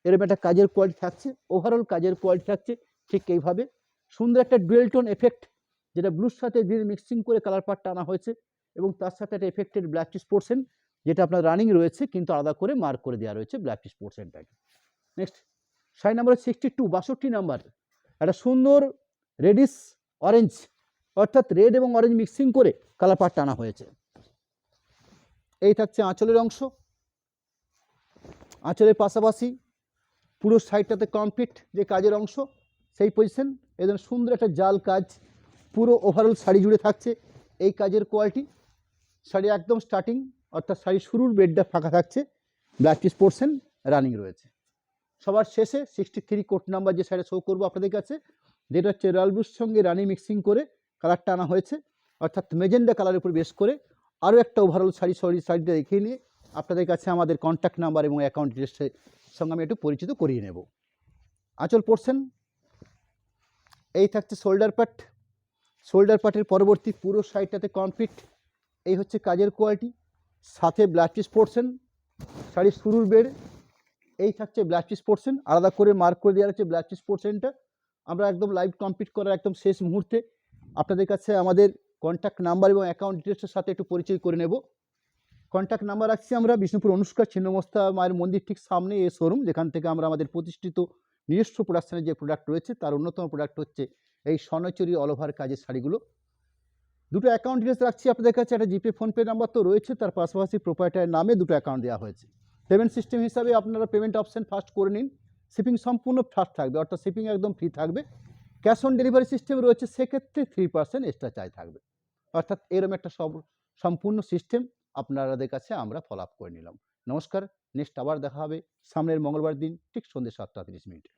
এরকম একটা কাজের কোয়ালিটি থাকছে, ওভারঅল কাজের কোয়ালিটি থাকছে ঠিক এইভাবে। সুন্দর একটা ডুয়েল টোন এফেক্ট, যেটা ব্লুর সাথে গ্রিন মিক্সিং করে কালার পার্ট টানা হয়েছে, এবং তার সাথে একটা এফেক্টেড ব্ল্যাক টিস পোর্শন, যেটা আপনার রানিং রয়েছে কিন্তু আলাদা করে মার্ক করে দেওয়া রয়েছে ব্ল্যাক টিস পোর্শনটাকে। নেক্সট শাড়ি নাম্বার 62, 62 নাম্বার, একটা সুন্দর রেডিশ অরেঞ্জ, অর্থাৎ রেড এবং অরেঞ্জ মিক্সিং করে কালার পার্ট টানা হয়েছে। এই থাকছে আঁচলের অংশ, আঁচলের পাশাপাশি পুরো সাইডটাতে কমপ্লিট যে কাজের অংশ সেই পজিশন, এদের সুন্দর একটা জাল কাজ পুরো ওভারঅল শাড়ি জুড়ে থাকছে এই কাজের কোয়ালিটি। শাড়ি একদম স্টার্টিং অর্থাৎ শাড়ি শুরুর বেডটা ফাঁকা থাকছে, ব্ল্যাক টিস পোর্শন রানিং রয়েছে। সবার শেষে 63 কোট নাম্বার যে শাড়ি শো করবো আপনাদের কাছে, যেটা হচ্ছে রয়্যাল ব্লুর সঙ্গে রানি মিক্সিং করে কালারটা আনা হয়েছে, অর্থাৎ মেজেন্ডা কালারের উপর বেস করে আরও একটা ওভারঅল শাড়িটা দেখিয়ে নিয়ে আপনাদের কাছে আমাদের কন্ট্যাক্ট নাম্বার এবং অ্যাকাউন্ট ডিটেলসের সঙ্গে আমি একটু পরিচিত করিয়ে নেব। আঁচল পোর্শন, এই থাকছে শোল্ডার পার্ট, শোল্ডার পার্টের পরবর্তী পুরো সাইডটাতে কমপ্লিট এই হচ্ছে কাজের কোয়ালিটি, সাথে ব্ল্যাক টিস পোর্শন, শাড়ির শুরুর বেড এই থাকছে ব্ল্যাক টিস পোর্শন, আলাদা করে মার্ক করে দেওয়া হচ্ছে ব্ল্যাক টিস পোর্শনটা। আমরা একদম লাইভ কমপ্লিট করার একদম শেষ মুহূর্তে আপনাদের কাছে আমাদের কন্ট্যাক্ট নাম্বার এবং অ্যাকাউন্ট ডিটেলসের সাথে একটু পরিচয় করে নেব। কন্ট্যাক্ট নাম্বার রাখছি আমরা বিষ্ণুপুর অনুষ্কা ছিন্নমস্তা মায়ের মন্দির ঠিক সামনে এই শোরুম, যেখান থেকে আমরা আমাদের প্রতিষ্ঠিত নিজস্ব প্রোডাকশনের যে প্রোডাক্ট রয়েছে তার অন্যতম প্রোডাক্ট হচ্ছে এই স্বর্ণচুরি অল ওভার কাজের শাড়িগুলো। দুটো অ্যাকাউন্ট ডিটেলস রাখছি আপনাদের কাছে, একটা জিপে ফোনপে নাম্বার তো রয়েছে, তার পাশাপাশি প্রোপাইটারের নামে দুটো অ্যাকাউন্ট দেওয়া হয়েছে। পেমেন্ট সিস্টেম হিসাবে আপনারা পেমেন্ট অপশন ফার্স্ট করে নিন, শিপিং সম্পূর্ণ ফার্স্ট থাকবে, অর্থাৎ শিপিং একদম ফ্রি থাকবে। ক্যাশ অন ডেলিভারি সিস্টেম রয়েছে, সেক্ষেত্রে 3% এক্সট্রা চার্জ থাকবে, অর্থাৎ এরকম একটা সম্পূর্ণ সিস্টেম আপনাদের কাছে আমরা ফলো আপ করে নিলাম। নমস্কার, নেক্সট আবার দেখা হবে সামনের মঙ্গলবার দিন ঠিক সন্ধ্যে 7:30 মিনিটে।